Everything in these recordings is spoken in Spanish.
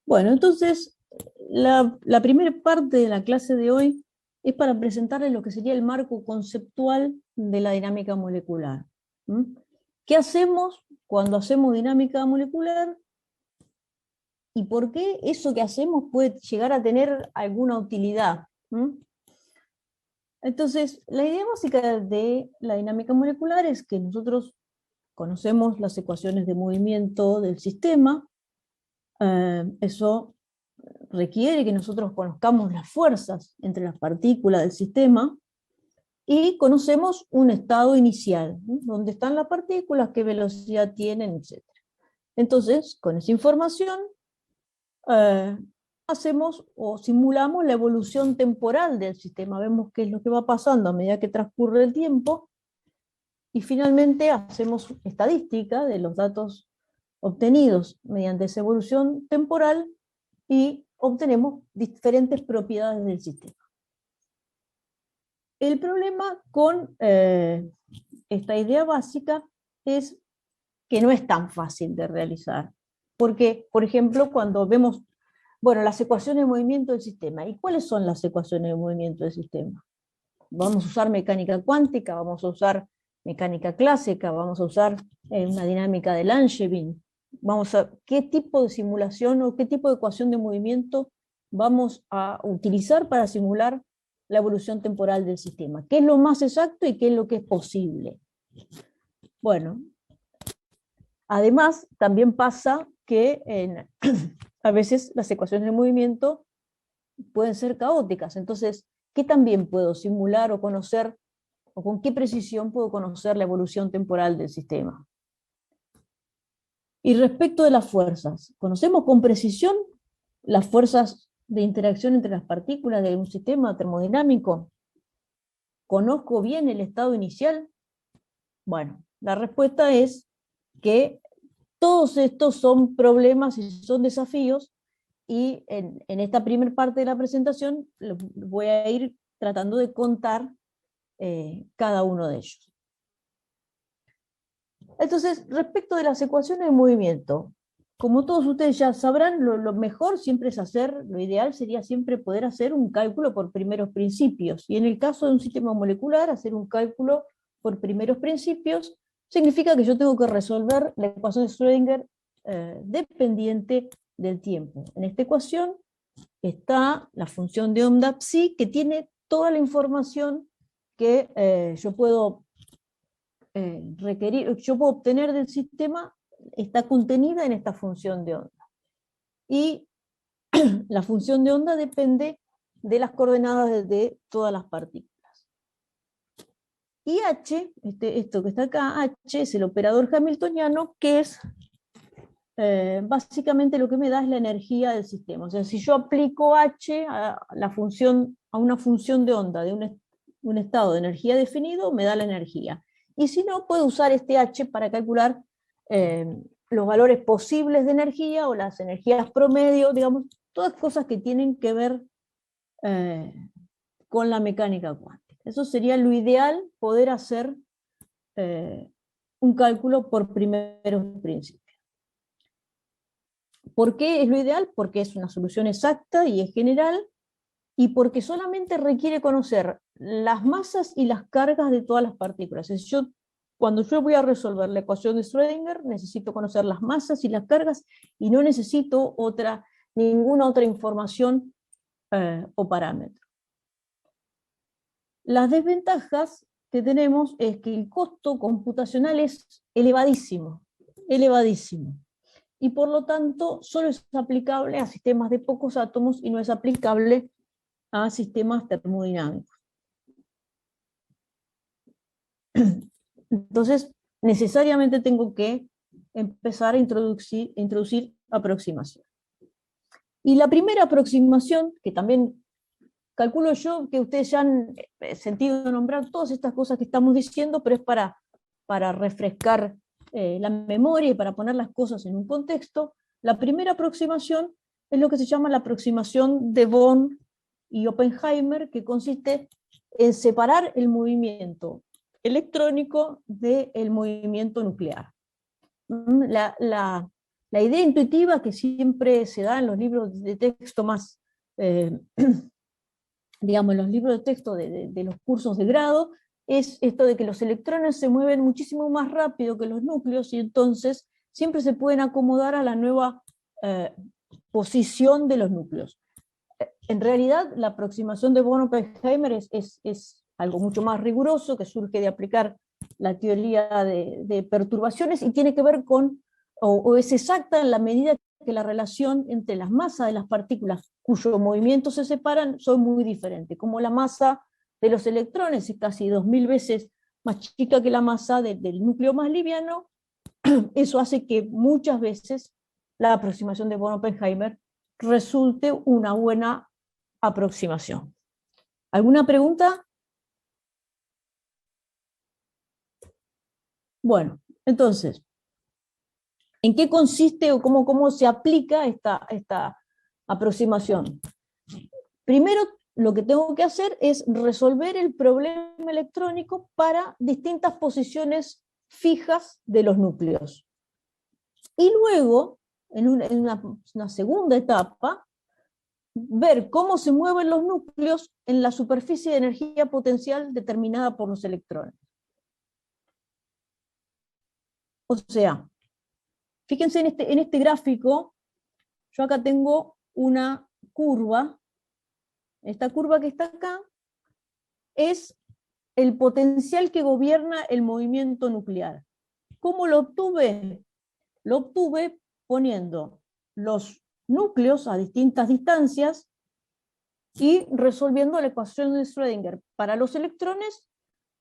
Bueno, entonces, la primera parte de la clase de hoy es para presentarles lo que sería el marco conceptual de la dinámica molecular. ¿Mm? ¿Qué hacemos cuando hacemos dinámica molecular? ¿Y por qué eso que hacemos puede llegar a tener alguna utilidad? ¿Mm? Entonces, la idea básica de la dinámica molecular es que nosotros conocemos las ecuaciones de movimiento del sistema. Eso requiere que nosotros conozcamos las fuerzas entre las partículas del sistema y conocemos un estado inicial, ¿no? Dónde están las partículas, qué velocidad tienen, etc. Entonces, con esa información, eh, hacemos o simulamos la evolución temporal del sistema, vemos qué es lo que va pasando a medida que transcurre el tiempo, y finalmente hacemos estadística de los datos obtenidos mediante esa evolución temporal y obtenemos diferentes propiedades del sistema. El problema con esta idea básica es que no es tan fácil de realizar. Porque, por ejemplo, cuando vemos, bueno, las ecuaciones de movimiento del sistema, ¿y cuáles son las ecuaciones de movimiento del sistema? Vamos a usar mecánica cuántica, vamos a usar mecánica clásica, vamos a usar una dinámica de Langevin. ¿Qué tipo de simulación o qué tipo de ecuación de movimiento vamos a utilizar para simular la evolución temporal del sistema? ¿Qué es lo más exacto y qué es lo que es posible? Bueno, además también pasa que a veces las ecuaciones de movimiento pueden ser caóticas, entonces, ¿qué también puedo simular o conocer, o con qué precisión puedo conocer la evolución temporal del sistema? Y respecto de las fuerzas, ¿conocemos con precisión las fuerzas de interacción entre las partículas de un sistema termodinámico? ¿Conozco bien el estado inicial? Bueno, la respuesta es que todos estos son problemas y son desafíos, y en esta primera parte de la presentación voy a ir tratando de contar cada uno de ellos. Entonces, respecto de las ecuaciones de movimiento, como todos ustedes ya sabrán, lo mejor siempre es lo ideal sería siempre poder hacer un cálculo por primeros principios. Y en el caso de un sistema molecular, hacer un cálculo por primeros principios significa que yo tengo que resolver la ecuación de Schrödinger dependiente del tiempo. En esta ecuación está la función de onda psi, que tiene toda la información que yo puedo yo puedo obtener del sistema, está contenida en esta función de onda. Y la función de onda depende de las coordenadas de todas las partículas. Y h, esto que está acá, h es el operador hamiltoniano, que es básicamente lo que me da es la energía del sistema. O sea, si yo aplico h a una función de onda de un estado de energía definido, me da la energía. Y si no, puedo usar este h para calcular los valores posibles de energía o las energías promedio, digamos, todas cosas que tienen que ver con la mecánica cuántica. Eso sería lo ideal, poder hacer un cálculo por primeros principios. ¿Por qué es lo ideal? Porque es una solución exacta y es general, y porque solamente requiere conocer las masas y las cargas de todas las partículas. Es decir, cuando yo voy a resolver la ecuación de Schrödinger, necesito conocer las masas y las cargas, y no necesito ninguna otra información o parámetro. Las desventajas que tenemos es que el costo computacional es elevadísimo, elevadísimo. Y por lo tanto solo es aplicable a sistemas de pocos átomos y no es aplicable a sistemas termodinámicos. Entonces, necesariamente tengo que empezar a introducir aproximación. Y la primera aproximación, que también calculo yo que ustedes ya han sentido nombrar todas estas cosas que estamos diciendo, pero es para refrescar la memoria y para poner las cosas en un contexto. La primera aproximación es lo que se llama la aproximación de Born y Oppenheimer, que consiste en separar el movimiento electrónico del movimiento nuclear. La idea intuitiva que siempre se da en los libros de texto más, digamos, en los libros de texto de los cursos de grado, es esto de que los electrones se mueven muchísimo más rápido que los núcleos y entonces siempre se pueden acomodar a la nueva posición de los núcleos. En realidad, la aproximación de Born-Oppenheimer es algo mucho más riguroso, que surge de aplicar la teoría de perturbaciones y tiene que ver con, o es exacta en la medida que la relación entre las masas de las partículas cuyo movimiento se separan son muy diferentes. Como la masa de los electrones es casi 2000 veces más chica que la masa del núcleo más liviano, eso hace que muchas veces la aproximación de Born-Oppenheimer resulte una buena aproximación. ¿Alguna pregunta? Bueno, entonces, ¿en qué consiste o cómo se aplica esta aproximación? Primero, lo que tengo que hacer es resolver el problema electrónico para distintas posiciones fijas de los núcleos. Y luego, en una segunda etapa, ver cómo se mueven los núcleos en la superficie de energía potencial determinada por los electrones. O sea, fíjense en este gráfico, yo acá tengo una curva, esta curva que está acá es el potencial que gobierna el movimiento nuclear. ¿Cómo lo obtuve? Lo obtuve poniendo los núcleos a distintas distancias y resolviendo la ecuación de Schrödinger para los electrones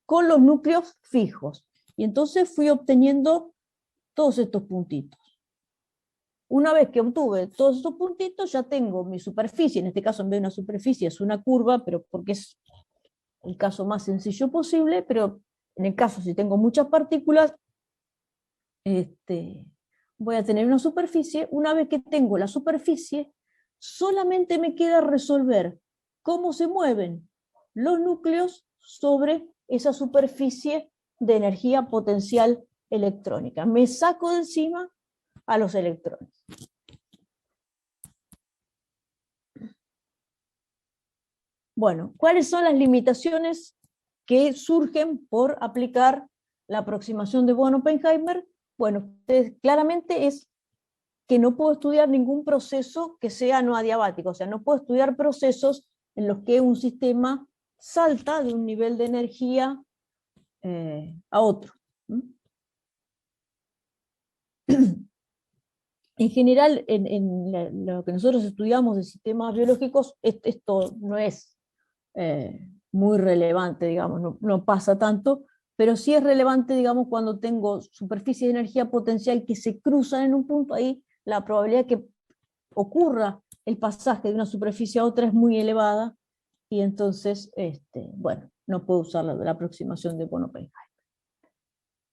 con los núcleos fijos. Y entonces fui obteniendo todos estos puntitos. Una vez que obtuve todos estos puntitos, ya tengo mi superficie, en este caso en vez de una superficie es una curva, pero porque es el caso más sencillo posible, pero en el caso si tengo muchas partículas, voy a tener una superficie. Una vez que tengo la superficie, solamente me queda resolver cómo se mueven los núcleos sobre esa superficie de energía potencial electrónica. Me saco de encima a los electrones. Bueno, ¿cuáles son las limitaciones que surgen por aplicar la aproximación de Born-Oppenheimer? Bueno, claramente es que no puedo estudiar ningún proceso que sea no adiabático, o sea, no puedo estudiar procesos en los que un sistema salta de un nivel de energía a otro. En general, en lo que nosotros estudiamos de sistemas biológicos, esto no es muy relevante, digamos, no pasa tanto, pero sí es relevante, digamos, cuando tengo superficies de energía potencial que se cruzan en un punto, ahí la probabilidad que ocurra el pasaje de una superficie a otra es muy elevada, y entonces, bueno, no puedo usar la aproximación de Born-Oppenheimer.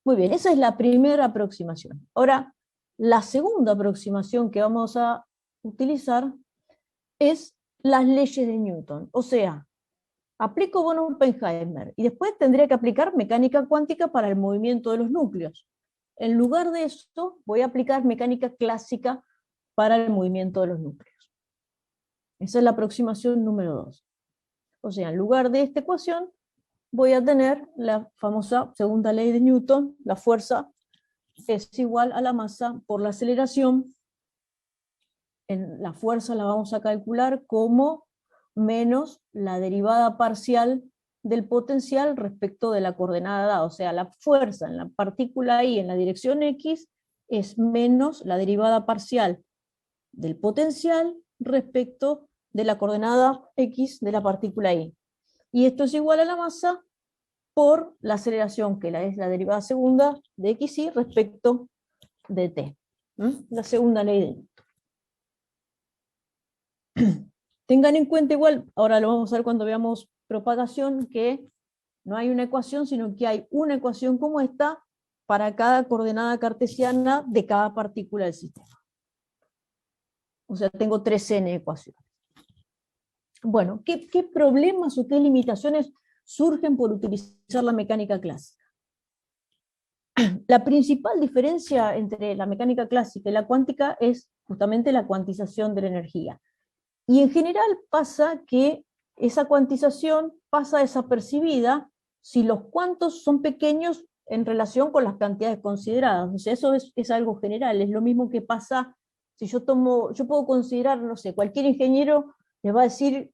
Muy bien, esa es la primera aproximación. Ahora, la segunda aproximación que vamos a utilizar es las leyes de Newton. O sea, aplico Born-Oppenheimer y después tendría que aplicar mecánica cuántica para el movimiento de los núcleos. En lugar de esto, voy a aplicar mecánica clásica para el movimiento de los núcleos. Esa es la aproximación número 2. O sea, en lugar de esta ecuación, voy a tener la famosa segunda ley de Newton, la fuerza es igual a la masa por la aceleración. En la fuerza la vamos a calcular como menos la derivada parcial del potencial respecto de la coordenada dada. O sea, la fuerza en la partícula I en la dirección X es menos la derivada parcial del potencial respecto de la coordenada X de la partícula I. Y esto es igual a la masa por la aceleración, que es la derivada segunda de xy respecto de t. La segunda ley de Newton. Tengan en cuenta igual, ahora lo vamos a ver cuando veamos propagación, que no hay una ecuación, sino que hay una ecuación como esta para cada coordenada cartesiana de cada partícula del sistema. O sea, tengo 3n ecuaciones. Bueno, ¿qué problemas o qué limitaciones surgen por utilizar la mecánica clásica? La principal diferencia entre la mecánica clásica y la cuántica es justamente la cuantización de la energía. Y en general pasa que esa cuantización pasa desapercibida si los cuantos son pequeños en relación con las cantidades consideradas. O sea, eso es algo general, es lo mismo que pasa si yo puedo considerar, no sé, cualquier ingeniero les va a decir,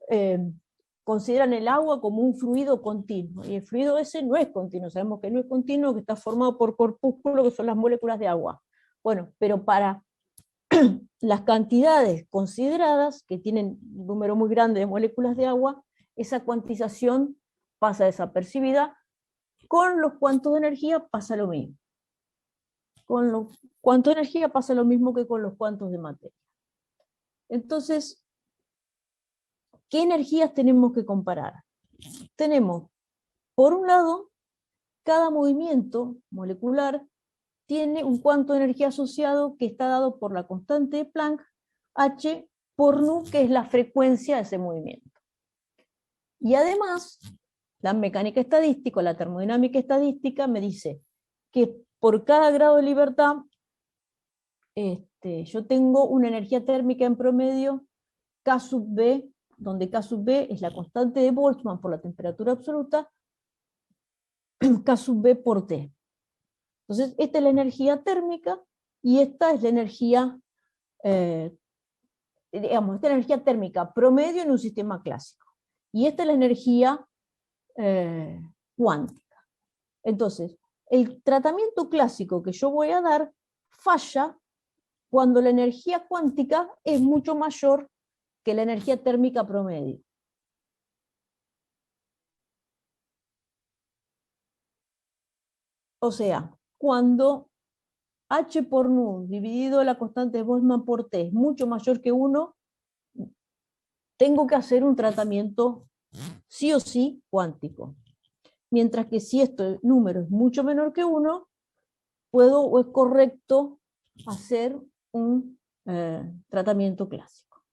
consideran el agua como un fluido continuo, y el fluido ese no es continuo, sabemos que no es continuo, que está formado por corpúsculos, que son las moléculas de agua. Bueno, pero para las cantidades consideradas, que tienen un número muy grande de moléculas de agua, esa cuantización pasa desapercibida. Con los cuantos de energía pasa lo mismo. Con los cuantos de energía pasa lo mismo que con los cuantos de materia. Entonces, ¿qué energías tenemos que comparar? Tenemos, por un lado, cada movimiento molecular tiene un cuanto de energía asociado que está dado por la constante de Planck, h por nu, que es la frecuencia de ese movimiento. Y además, la mecánica estadística, la termodinámica estadística me dice que por cada grado de libertad yo tengo una energía térmica en promedio K sub B, donde K sub B es la constante de Boltzmann por la temperatura absoluta, K sub B por T. Entonces, esta es la energía térmica y esta es la energía, esta es la energía térmica promedio en un sistema clásico. Y esta es la energía cuántica. Entonces, el tratamiento clásico que yo voy a dar falla cuando la energía cuántica es mucho mayor que la energía térmica promedio. O sea, cuando h por nu dividido la constante de Boltzmann por t es mucho mayor que 1, tengo que hacer un tratamiento sí o sí cuántico. Mientras que si este número es mucho menor que 1, puedo o es correcto hacer un tratamiento clásico.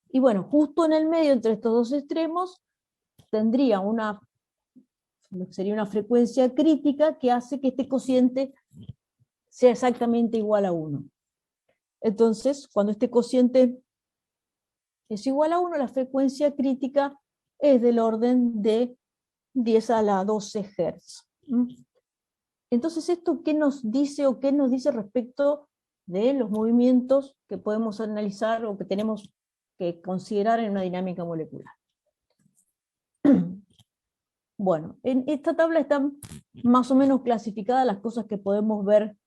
Y bueno, justo en el medio entre estos dos extremos tendría sería una frecuencia crítica que hace que este cociente sea exactamente igual a 1. Entonces, cuando este cociente es igual a 1, la frecuencia crítica es del orden de 10 a la 12 Hz. Entonces, ¿esto qué nos dice o qué nos dice respecto de los movimientos que podemos analizar o que tenemos que considerar en una dinámica molecular? Bueno, en esta tabla están más o menos clasificadas las cosas que podemos ver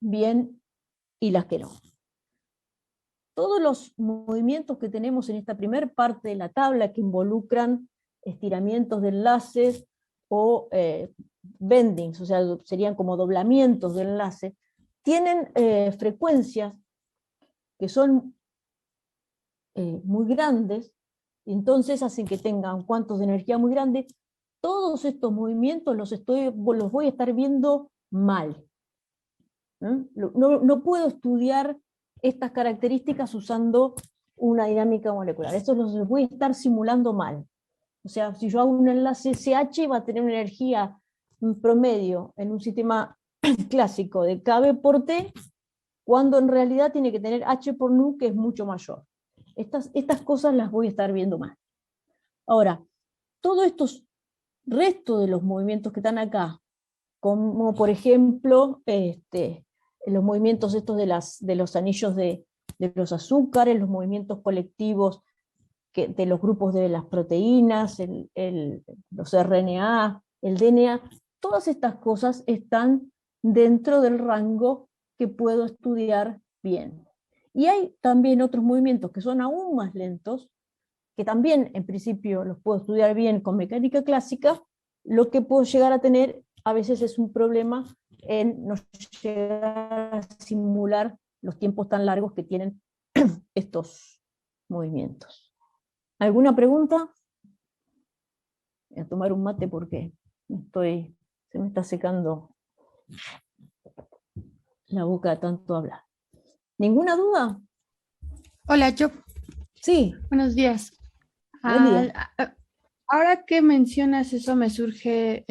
bien y las que no. Todos los movimientos que tenemos en esta primera parte de la tabla que involucran estiramientos de enlaces o bendings, o sea, serían como doblamientos de enlace, tienen frecuencias que son muy grandes, y entonces hacen que tengan cuantos de energía muy grandes. Todos estos movimientos los voy a estar viendo mal. No puedo estudiar estas características usando una dinámica molecular. Estos los voy a estar simulando mal. O sea, si yo hago un enlace CH va a tener una energía promedio en un sistema clásico de KB por T, cuando en realidad tiene que tener H por nu, que es mucho mayor. Estas cosas las voy a estar viendo mal. Ahora, todos estos restos de los movimientos que están acá, como por ejemplo los movimientos estos de los anillos de los azúcares, los movimientos colectivos de los grupos de las proteínas, los RNA, el DNA, todas estas cosas están dentro del rango que puedo estudiar bien. Y hay también otros movimientos que son aún más lentos, que también en principio los puedo estudiar bien con mecánica clásica. Lo que puedo llegar a tener a veces es un problema en no llegar a simular los tiempos tan largos que tienen estos movimientos. ¿Alguna pregunta? Voy a tomar un mate porque se me está secando la boca de tanto hablar. ¿Ninguna duda? Hola, Job. Sí, Buenos días. buen día. Ahora que mencionas eso, me surge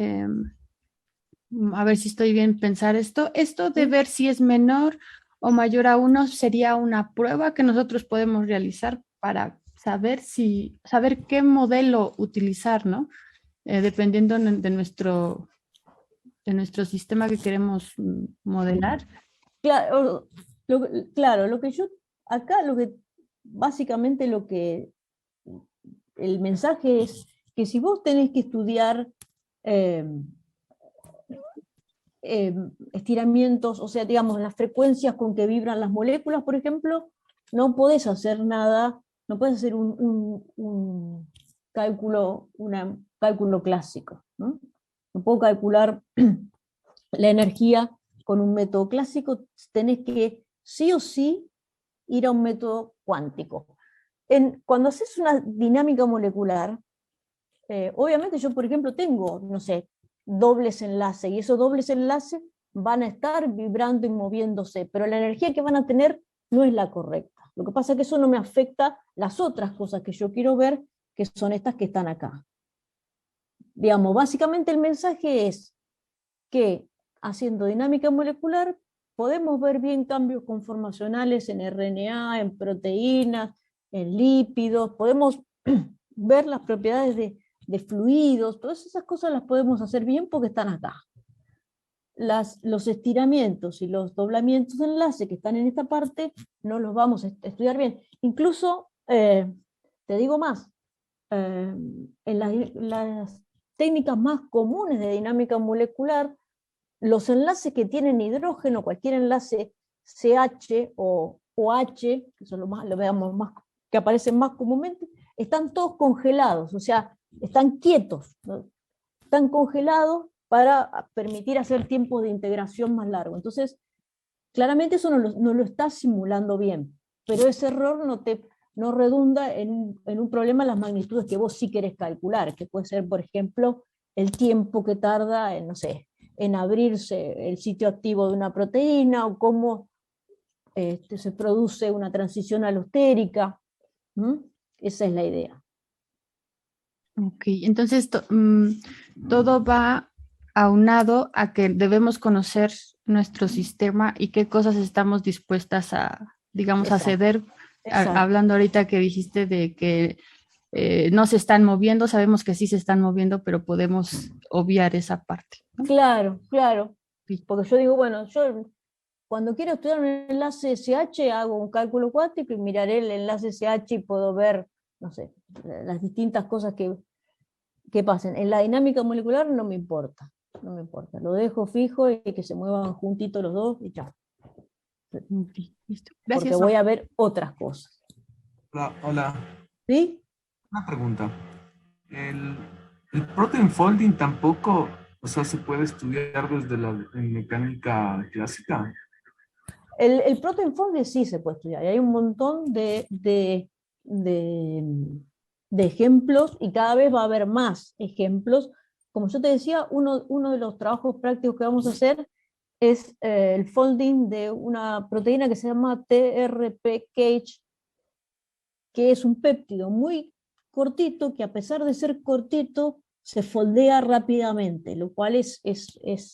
A ver si estoy bien pensar esto. Esto de ¿Sí? ver si es menor o mayor a uno sería una prueba que nosotros podemos realizar para saber qué modelo utilizar, ¿no? Dependiendo de nuestro sistema que queremos modelar. Claro, claro, lo que yo, acá básicamente el mensaje es que si vos tenés que estudiar eh, estiramientos, o sea, digamos, las frecuencias con que vibran las moléculas, por ejemplo, no podés hacer nada, no podés hacer un cálculo clásico, ¿no? No puedo calcular la energía con un método clásico, tenés que sí o sí ir a un método cuántico. Cuando haces una dinámica molecular, obviamente yo, por ejemplo, tengo, no sé, dobles enlaces, y esos dobles enlaces van a estar vibrando y moviéndose, pero la energía que van a tener no es la correcta. Lo que pasa es que eso no me afecta las otras cosas que yo quiero ver, que son estas que están acá. Digamos, básicamente el mensaje es que haciendo dinámica molecular podemos ver bien cambios conformacionales en RNA, en proteínas, en lípidos, podemos ver las propiedades de fluidos, todas esas cosas las podemos hacer bien porque están acá. Los estiramientos y los doblamientos de enlace que están en esta parte no los vamos a estudiar bien. Incluso, te digo más, en las técnicas más comunes de dinámica molecular, los enlaces que tienen hidrógeno, cualquier enlace CH o H, que son lo veamos más, que aparecen más comúnmente, están todos congelados, o sea, están quietos, ¿no? Están congelados para permitir hacer tiempos de integración más largos. Entonces, claramente eso no lo está simulando bien, pero ese error no redunda en un problema en las magnitudes que vos sí querés calcular, que puede ser, por ejemplo, el tiempo que tarda en, no sé, en abrirse el sitio activo de una proteína, o cómo se produce una transición alostérica. ¿Mm? Esa es la idea. Ok, entonces todo va aunado a que debemos conocer nuestro sistema y qué cosas estamos dispuestas a, digamos, a Exacto, ceder. exacto. Hablando ahorita que dijiste de que no se están moviendo, sabemos que sí se están moviendo, pero podemos obviar esa parte, ¿no? Claro, claro. Sí. Porque yo digo, bueno, yo cuando quiero estudiar un enlace SH hago un cálculo cuántico y miraré el enlace SH y puedo ver, no sé, las distintas cosas que pasen. En la dinámica molecular no me importa, no me importa. Lo dejo fijo y que se muevan juntitos los dos y chao. Ok, listo. Porque Gracias. voy a ver otras cosas. Hola, hola. ¿Sí? Una pregunta. El, el protein folding tampoco, o sea, se puede estudiar desde la en mecánica clásica. El protein folding sí se puede estudiar. Y hay un montón de, de ejemplos y cada vez va a haber más ejemplos. Como yo te decía, uno de los trabajos prácticos que vamos a hacer es el folding de una proteína que se llama TRPCage, que es un péptido muy cortito que, a pesar de ser cortito, se foldea rápidamente, lo cual es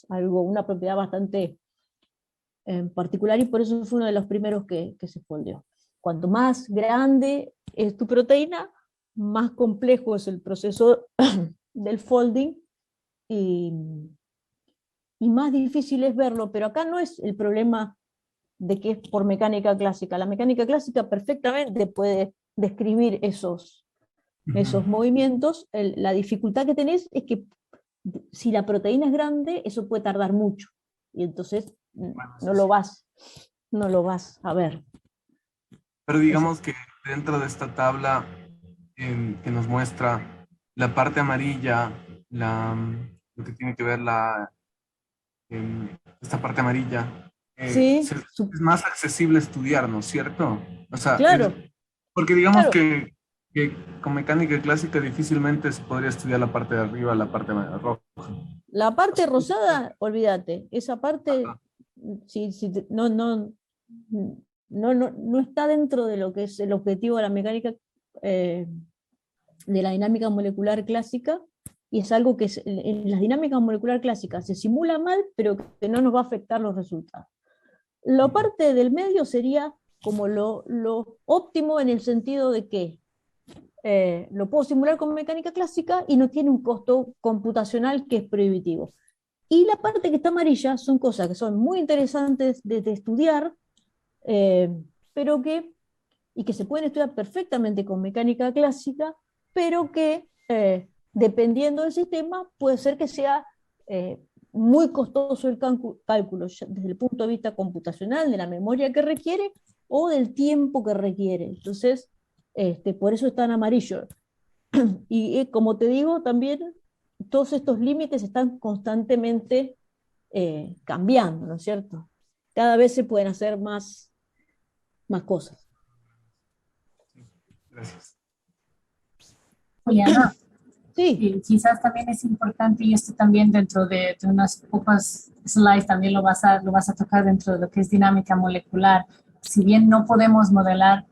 algo, una propiedad bastante en particular, y por eso fue uno de los primeros que se foldeó. Cuanto más grande es tu proteína, más complejo es el proceso del folding, y, y más difícil es verlo, pero acá no es el problema de que es por mecánica clásica. La mecánica clásica perfectamente puede describir Ujú. esos movimientos. La dificultad que tenés es que si la proteína es grande, eso puede tardar mucho, y entonces Bueno, no eso lo sí. vas, no lo vas a ver. Pero Es, digamos que dentro de esta tabla que nos muestra la parte amarilla, lo que tiene que ver esta parte amarilla, sí, es más accesible estudiar, ¿no es cierto? O sea, claro, porque digamos claro. que con mecánica clásica difícilmente se podría estudiar la parte de arriba, la parte roja. La O parte sea, rosada, olvídate, esa parte no está dentro de lo que es el objetivo de la mecánica, eh, de la dinámica molecular clásica, y es algo que en las dinámicas molecular clásicas se simula mal, pero que no nos va a afectar los resultados. La parte del medio sería como lo óptimo en el sentido de que lo puedo simular con mecánica clásica y no tiene un costo computacional que es prohibitivo. Y la parte que está amarilla son cosas que son muy interesantes de estudiar, pero y que se pueden estudiar perfectamente con mecánica clásica, pero que dependiendo del sistema puede ser que sea muy costoso el cálculo desde el punto de vista computacional, de la memoria que requiere o del tiempo que requiere. Entonces, por eso está en amarillo. Y como te digo, también todos estos límites están constantemente cambiando, ¿no es cierto? Cada vez se pueden hacer más cosas. Gracias. Juliana, Sí, quizás también es importante, y esto también dentro de unas pocas slides también lo vas a tocar dentro de lo que es dinámica molecular. Si bien no podemos modelar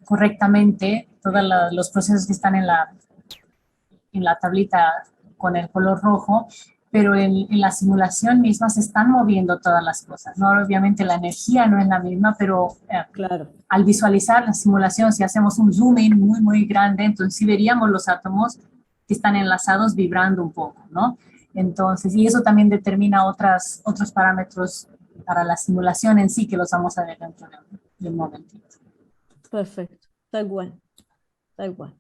correctamente todos los procesos que están en la tablita con el color rojo, pero en la simulación misma se están moviendo todas las cosas, ¿no? Obviamente la energía no es la misma, pero claro. al visualizar la simulación, si hacemos un zoom in muy, muy grande, entonces sí veríamos los átomos que están enlazados vibrando un poco, ¿no? Entonces, y eso también determina otros parámetros para la simulación en sí, que los vamos a ver dentro de un momentito. Perfecto, tal cual, tal cual.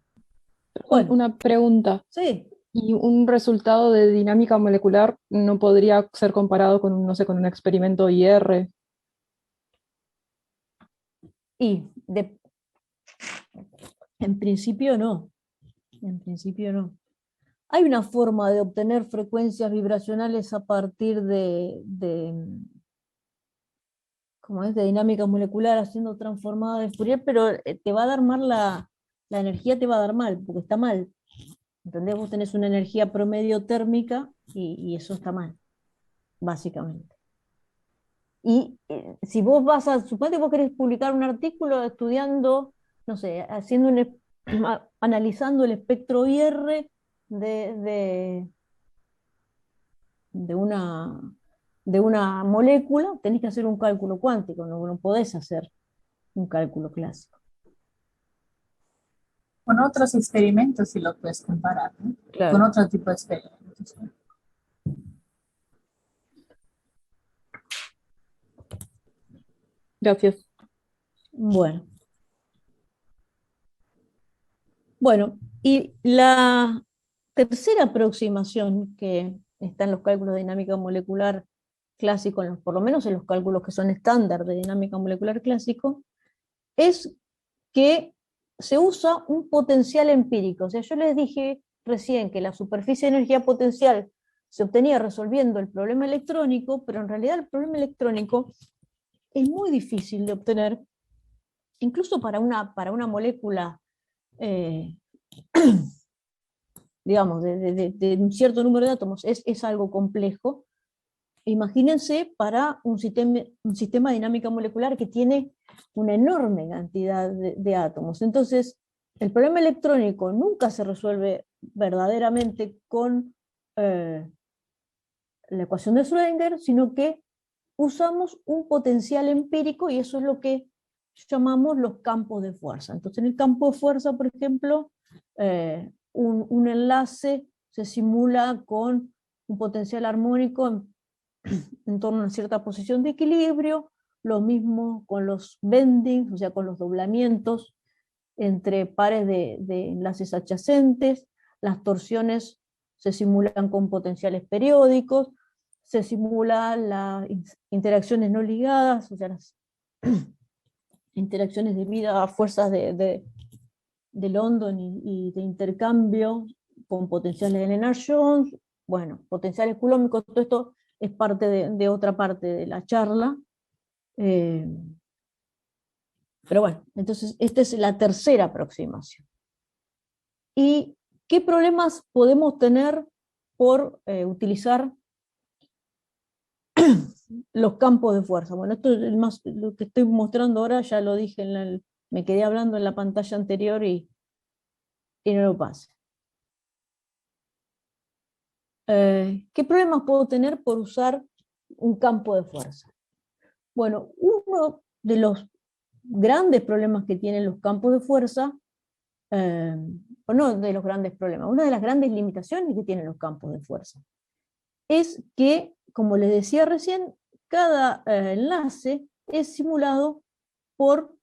Bueno, Bueno, una pregunta. sí, ¿Y un resultado de dinámica molecular no podría ser comparado con, no sé, con un experimento IR? y en principio no, en principio no. Hay una forma de obtener frecuencias vibracionales a partir como es, de dinámica molecular haciendo transformada de Fourier, pero te va a dar mal la energía, te va a dar mal, porque está mal. ¿Entendés? Vos tenés una energía promedio térmica y eso está mal, básicamente. Y si vos suponete que vos querés publicar un artículo estudiando, no sé, analizando el espectro IR de, de, de una, de una molécula, tenés que hacer un cálculo cuántico, no podés hacer un cálculo clásico. Con otros experimentos sí lo puedes comparar, ¿no? Claro. Con otro tipo de experimentos, ¿no? Gracias. Bueno. Bueno, y la tercera aproximación que está en los cálculos de dinámica molecular clásico, por lo menos en los cálculos que son estándar de dinámica molecular clásico, es que se usa un potencial empírico. O sea, yo les dije recién que la superficie de energía potencial se obtenía resolviendo el problema electrónico, pero en realidad el problema electrónico es muy difícil de obtener, incluso para una molécula digamos, de un cierto número de átomos, es algo complejo. Imagínense para un sistema de dinámica molecular que tiene una enorme cantidad de átomos. Entonces, el problema electrónico nunca se resuelve verdaderamente con la ecuación de Schrödinger, sino que usamos un potencial empírico y eso es lo que llamamos los campos de fuerza. Entonces, en el campo de fuerza, por ejemplo, un enlace se simula con un potencial armónico en torno a una cierta posición de equilibrio, lo mismo con los bendings, o sea, con los doblamientos entre pares de enlaces adyacentes, las torsiones se simulan con potenciales periódicos, se simulan las interacciones no ligadas, o sea, las interacciones debidas a fuerzas de London y de intercambio con potenciales de Lennard-Jones, bueno, potenciales coulomicos, todo esto es parte de otra parte de la charla. Pero bueno, entonces esta es la tercera aproximación. ¿Y qué problemas podemos tener por utilizar los campos de fuerza? Bueno, esto es lo que estoy mostrando ahora, ya lo dije, me quedé hablando en la pantalla anterior y no lo pasé. ¿qué problemas puedo tener por usar un campo de fuerza? Bueno, uno de los grandes problemas que tienen los campos de fuerza, o no de los grandes problemas, una de las grandes limitaciones que tienen los campos de fuerza, es que, como les decía recién, cada enlace es simulado por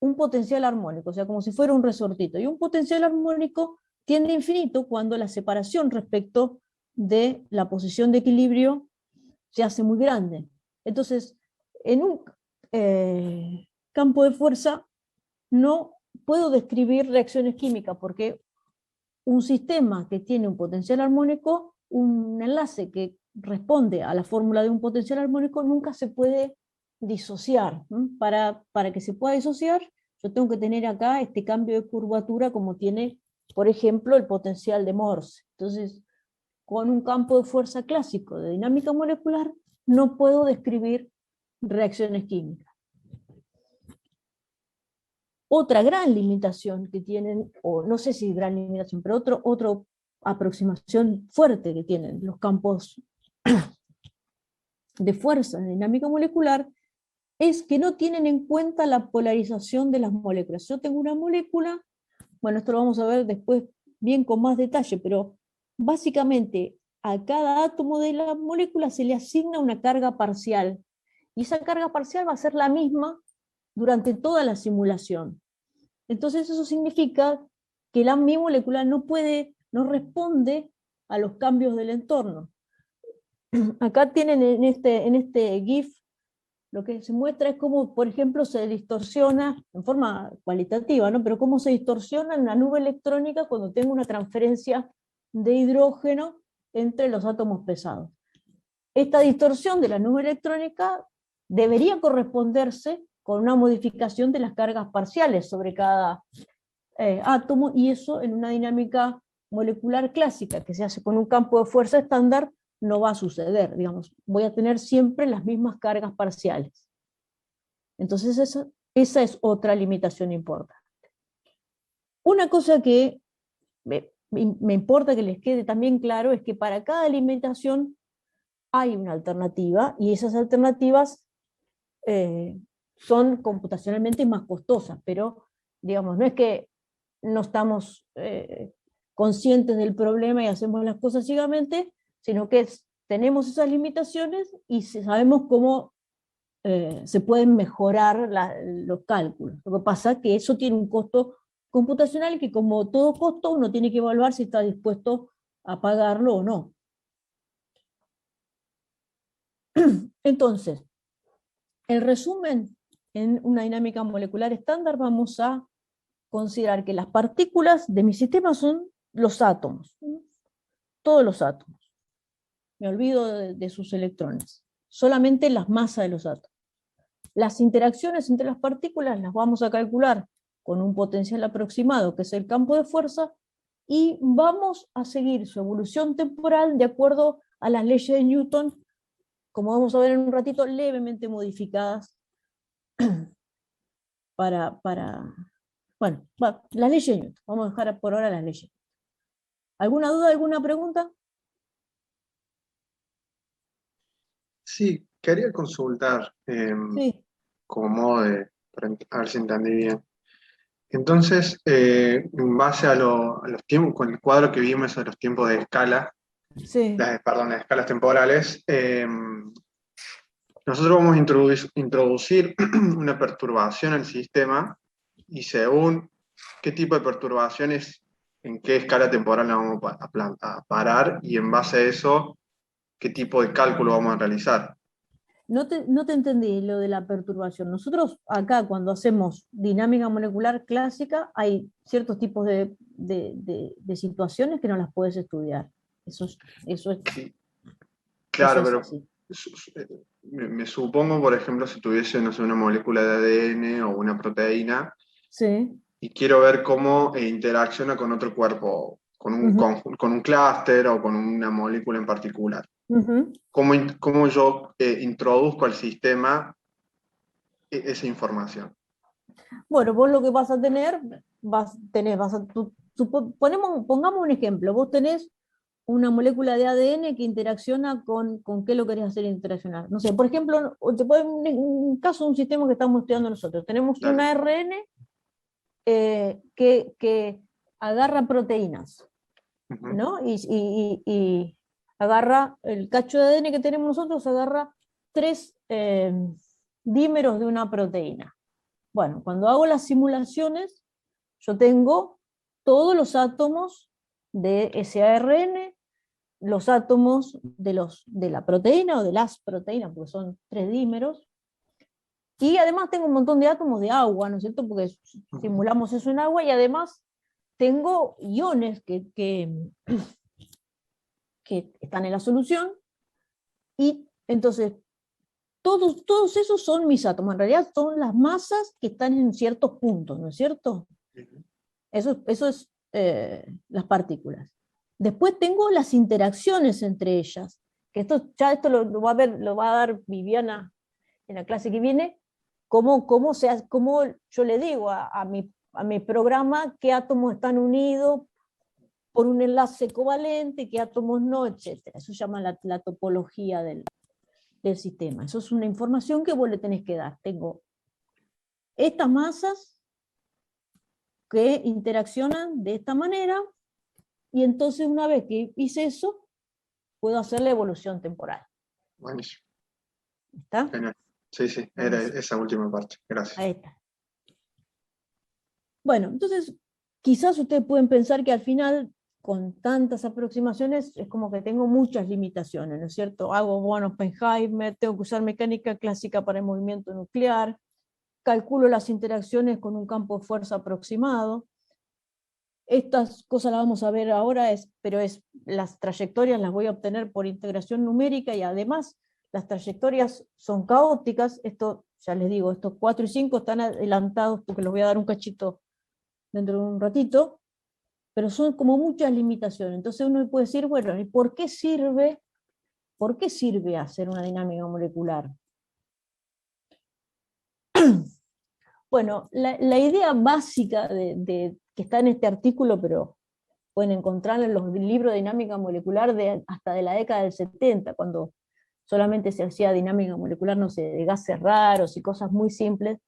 un potencial armónico, o sea, como si fuera un resortito. Y un potencial armónico tiende a infinito cuando la separación respecto de la posición de equilibrio se hace muy grande. Entonces, en un campo de fuerza no puedo describir reacciones químicas, porque un sistema que tiene un potencial armónico, un enlace que responde a la fórmula de un potencial armónico, nunca se puede disociar. Para que se pueda disociar, yo tengo que tener acá este cambio de curvatura como tiene, por ejemplo, el potencial de Morse. Entonces, con un campo de fuerza clásico de dinámica molecular, no puedo describir reacciones químicas. Otra gran limitación que tienen, o no sé si gran limitación, pero otra aproximación fuerte que tienen los campos de fuerza en dinámica molecular, es que no tienen en cuenta la polarización de las moléculas. Yo tengo una molécula, bueno, esto lo vamos a ver después bien con más detalle, pero básicamente a cada átomo de la molécula se le asigna una carga parcial, y esa carga parcial va a ser la misma durante toda la simulación. Entonces eso significa que mi molécula no responde a los cambios del entorno. Acá tienen en este GIF, lo que se muestra es cómo, por ejemplo, se distorsiona, en forma cualitativa, ¿no? Pero cómo se distorsiona en la nube electrónica cuando tengo una transferencia de hidrógeno entre los átomos pesados. Esta distorsión de la nube electrónica debería corresponderse con una modificación de las cargas parciales sobre cada átomo, y eso en una dinámica molecular clásica que se hace con un campo de fuerza estándar no va a suceder. Digamos, voy a tener siempre las mismas cargas parciales. Entonces esa es otra limitación importante. Una cosa que me importa que les quede también claro es que para cada limitación hay una alternativa, y esas alternativas son computacionalmente más costosas, pero digamos, no es que no estamos conscientes del problema y hacemos las cosas ciegamente, sino que tenemos esas limitaciones y sabemos cómo se pueden mejorar los cálculos. Lo que pasa es que eso tiene un costo computacional, y que, como todo costo, uno tiene que evaluar si está dispuesto a pagarlo o no. Entonces, el resumen: en una dinámica molecular estándar vamos a considerar que las partículas de mi sistema son los átomos, todos los átomos. Me olvido de sus electrones, solamente las masas de los átomos. Las interacciones entre las partículas las vamos a calcular con un potencial aproximado, que es el campo de fuerza, y vamos a seguir su evolución temporal de acuerdo a las leyes de Newton, como vamos a ver en un ratito, levemente modificadas bueno, las leyes de Newton. Vamos a dejar por ahora las leyes. ¿Alguna duda, alguna pregunta? Sí, quería consultar Sí. como modo para a ver si entendí bien. Entonces, en base a los tiempos, con el cuadro que vimos de los tiempos de escala, Sí. perdón, las escalas temporales, nosotros vamos a introducir una perturbación al sistema, y según qué tipo de perturbaciones, en qué escala temporal la vamos a parar, y en base a eso, qué tipo de cálculo vamos a realizar. No te entendí lo de la perturbación. Nosotros acá, cuando hacemos dinámica molecular clásica, hay ciertos tipos de situaciones que no las puedes estudiar. Eso es Claro, eso es pero así. me supongo, por ejemplo, si tuviese, no sé, una molécula de ADN o una proteína, Sí. y quiero ver cómo interacciona con otro cuerpo, con un, con un clúster o con una molécula en particular. ¿Cómo yo introduzco al sistema esa información? Bueno, vos lo que vas a tener, pongamos un ejemplo. Vos tenés una molécula de ADN que interacciona con qué lo querés hacer interaccionar. No sé, por ejemplo, un caso de un sistema que estamos estudiando nosotros. Tenemos un ARN que agarra proteínas, ¿no? Y agarra el cacho de ADN que tenemos nosotros, agarra 3 dímeros de una proteína. Bueno, cuando hago las simulaciones, yo tengo todos los átomos de ese ARN, los átomos de la proteína o de las proteínas, porque son 3 dímeros, y además tengo un montón de átomos de agua, ¿no es cierto? Porque simulamos eso en agua, y además tengo iones que están en la solución, y entonces todos esos son mis átomos, en realidad son las masas que están en ciertos puntos, ¿no es cierto? Eso es las partículas. Después tengo las interacciones entre ellas, que esto lo va a dar Viviana en la clase que viene, cómo yo le digo a mi programa qué átomos están unidos por un enlace covalente, qué átomos no, etc. Eso se llama la topología del sistema. Eso es una información que vos le tenés que dar. Tengo estas masas que interaccionan de esta manera, y entonces una vez que hice eso, puedo hacer la evolución temporal. Buenísimo. ¿Está? Genial. Sí, era esa última parte. Gracias. Ahí está. Bueno, entonces, quizás ustedes pueden pensar que al final, con tantas aproximaciones, es como que tengo muchas limitaciones, ¿no es cierto? Hago Oppenheimer, tengo que usar mecánica clásica para el movimiento nuclear, calculo las interacciones con un campo de fuerza aproximado. Estas cosas las vamos a ver ahora, pero las trayectorias las voy a obtener por integración numérica, y además las trayectorias son caóticas. Esto, ya les digo, estos 4 y 5 están adelantados porque los voy a dar un cachito dentro de un ratito, pero son como muchas limitaciones. Entonces uno puede decir, bueno, ¿y por qué sirve hacer una dinámica molecular? Bueno, la idea básica que está en este artículo, pero pueden encontrarla en los libros de dinámica molecular hasta de la década del 70, cuando solamente se hacía dinámica molecular, no sé, de gases raros y cosas muy simples.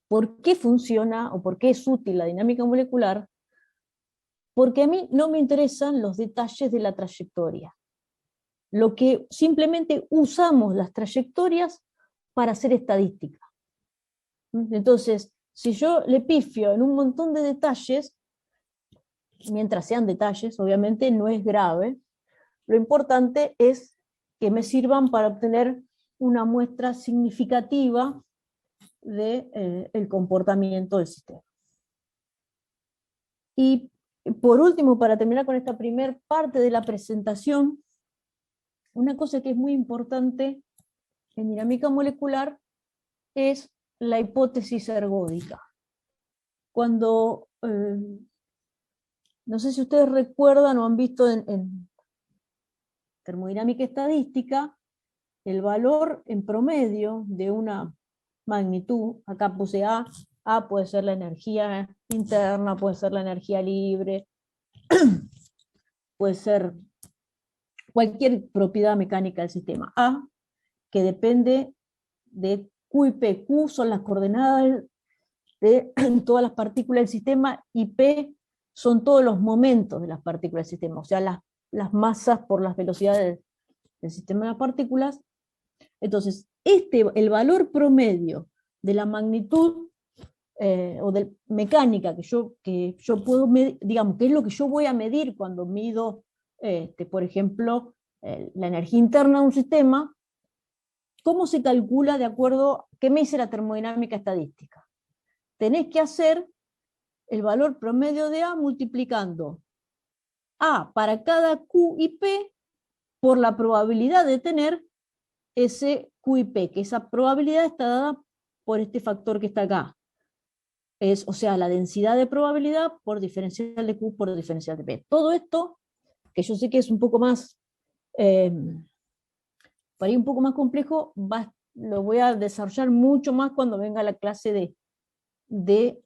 ¿Por qué funciona o por qué es útil la dinámica molecular? Porque a mí no me interesan los detalles de la trayectoria. Lo que simplemente usamos las trayectorias para hacer estadística. Entonces, si yo le pifio en un montón de detalles, mientras sean detalles, obviamente no es grave, lo importante es que me sirvan para obtener una muestra significativa del comportamiento del sistema. Y por último, para terminar con esta primera parte de la presentación, una cosa que es muy importante en dinámica molecular es la hipótesis ergódica. Cuando, no sé si ustedes recuerdan o han visto en termodinámica estadística, el valor en promedio de una magnitud, acá puse A puede ser la energía interna, puede ser la energía libre, puede ser cualquier propiedad mecánica del sistema. A, que depende de Q y P. Q son las coordenadas de todas las partículas del sistema, y P son todos los momentos de las partículas del sistema, o sea, las masas por las velocidades del sistema de las partículas. Entonces, el valor promedio de la magnitud o de mecánica que yo puedo medir, digamos, que es lo que yo voy a medir cuando mido, por ejemplo, la energía interna de un sistema, ¿cómo se calcula de acuerdo a qué me dice la termodinámica estadística? Tenés que hacer el valor promedio de A multiplicando A para cada Q y P por la probabilidad de tener ese Q y P, que esa probabilidad está dada por este factor que está acá. O sea, la densidad de probabilidad por diferencial de Q por diferencial de P. Todo esto, que yo sé que es un poco más, para ir un poco más complejo, lo voy a desarrollar mucho más cuando venga la clase de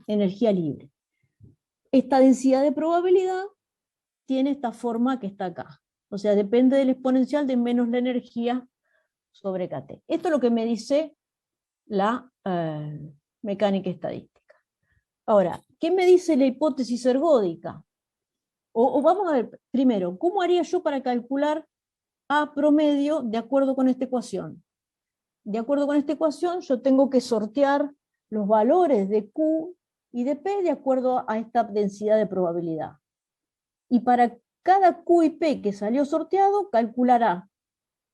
energía libre. Esta densidad de probabilidad tiene esta forma que está acá. O sea, depende del exponencial de menos la energía sobre kT. Esto es lo que me dice la mecánica estadística. Ahora, ¿qué me dice la hipótesis ergódica? O vamos a ver, primero, ¿cómo haría yo para calcular A promedio de acuerdo con esta ecuación? De acuerdo con esta ecuación, yo tengo que sortear los valores de Q y de P de acuerdo a esta densidad de probabilidad. Y para cada Q y P que salió sorteado, calcular A.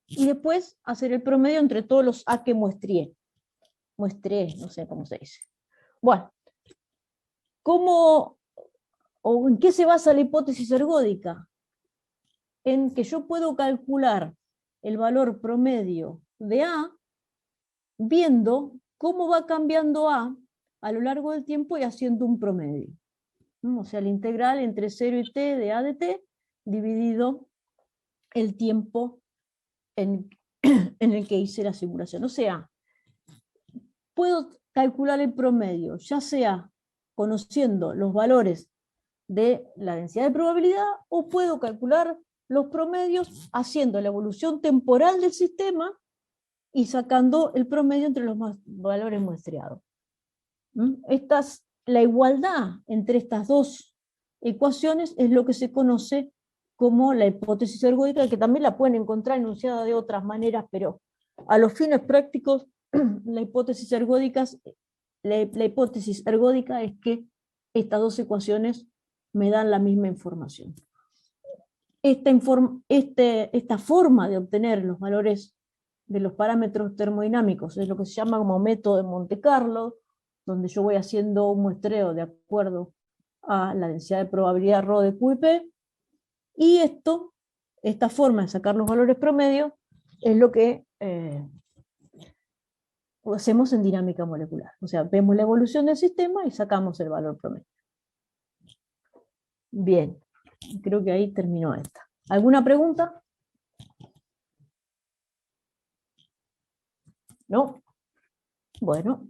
Y después hacer el promedio entre todos los A que muestré. Muestré, no sé cómo se dice. Bueno, ¿cómo o en qué se basa la hipótesis ergódica? En que yo puedo calcular el valor promedio de A viendo cómo va cambiando A lo largo del tiempo y haciendo un promedio. O sea, la integral entre 0 y t de A de t dividido el tiempo en el que hice la simulación. O sea, puedo calcular el promedio, ya sea conociendo los valores de la densidad de probabilidad, o puedo calcular los promedios haciendo la evolución temporal del sistema y sacando el promedio entre los valores muestreados. La igualdad entre estas dos ecuaciones es lo que se conoce como la hipótesis ergódica, que también la pueden encontrar enunciada de otras maneras, pero a los fines prácticos la hipótesis ergódica es que estas dos ecuaciones me dan la misma información. Esta forma de obtener los valores de los parámetros termodinámicos es lo que se llama como método de Monte Carlo, donde yo voy haciendo un muestreo de acuerdo a la densidad de probabilidad ρ de Q y P, y esta forma de sacar los valores promedio es lo que hacemos en dinámica molecular. O sea, vemos la evolución del sistema y sacamos el valor promedio. Bien, creo que ahí terminó esta. ¿Alguna pregunta? ¿No? Bueno.